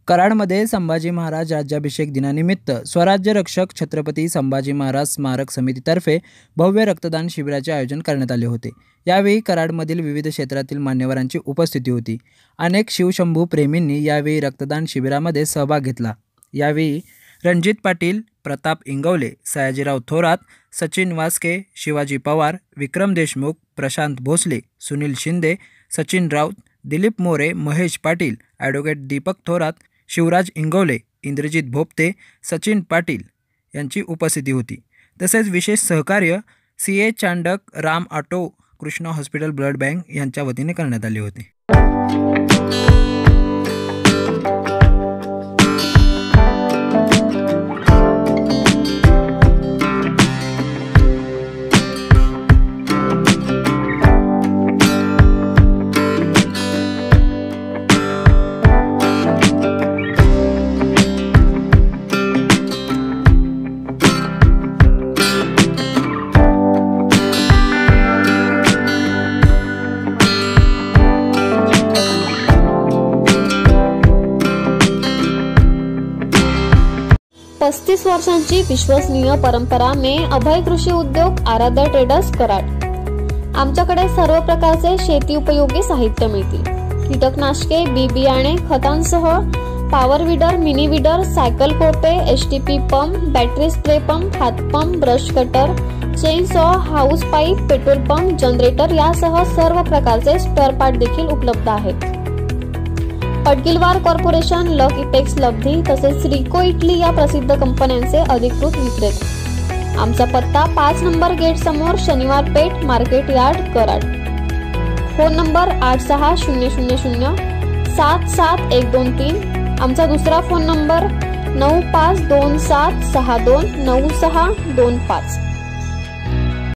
कराडमध्ये संभाजी महाराज राज्याभिषेक दिनानिमित्त स्वराज्य रक्षक छत्रपती संभाजी महाराज स्मारक समितीतर्फे भव्य रक्तदान शिबिराचे आयोजन करण्यात आले होते। यावेळी कराडमधील विविध क्षेत्रातील मान्यवरांची उपस्थिती होती। अनेक शिवशंभू प्रेमींनी यावेळी रक्तदान शिबिरामध्ये सहभाग घेतला। यावेळी रणजित पाटील, प्रताप इंगवले, सयाजीराव थोरात, सचिन वास्के, शिवाजी पवार, विक्रम देशमुख, प्रशांत भोसले, सुनील शिंदे, सचिन राऊत, दिलीप मोरे, महेश पाटील, ॲडव्होकेट दीपक थोरात, शिवराज इंगवले, इंद्रजित भोपते, सचिन पाटील यांची उपस्थिती होती। तसेच विशेष सहकार्य CA Chandak, Ram auto, Krishna hospital blood bank यांच्या वतीने करण्यात आले होते। पस्तीस वर्षांची विश्वसनीय परंपरा में अभय कृषी उद्योग आराध्या ट्रेडर्स कराड। आमच्याकडे सर्व प्रकारचे शेती उपयोगी साहित्य मिळतील। कीटकनाशके, बी बियाणे, खतांसह power weeder, mini weeder, cycle कोटे, STP pump, battery spray pump, हात pump, brush cutter, chain saw, house pipe, petrol pump, generator यासह सर्व प्रकारचे स्पेअर पार्ट देखील उपलब्ध आहेत। पडगिलवार कॉर्पोरेशन, लक इपेक्स लब्धी तसेच रिको इटली या प्रसिद्ध कंपन्यांचे अधिकृत विक्रेते। आमचा पत्ता 5 नंबर गेट समोर, Shaniwar Peth, market yard, Karad. Phone number 8600077123। आमचा दुसरा फोन नंबर 9527629625।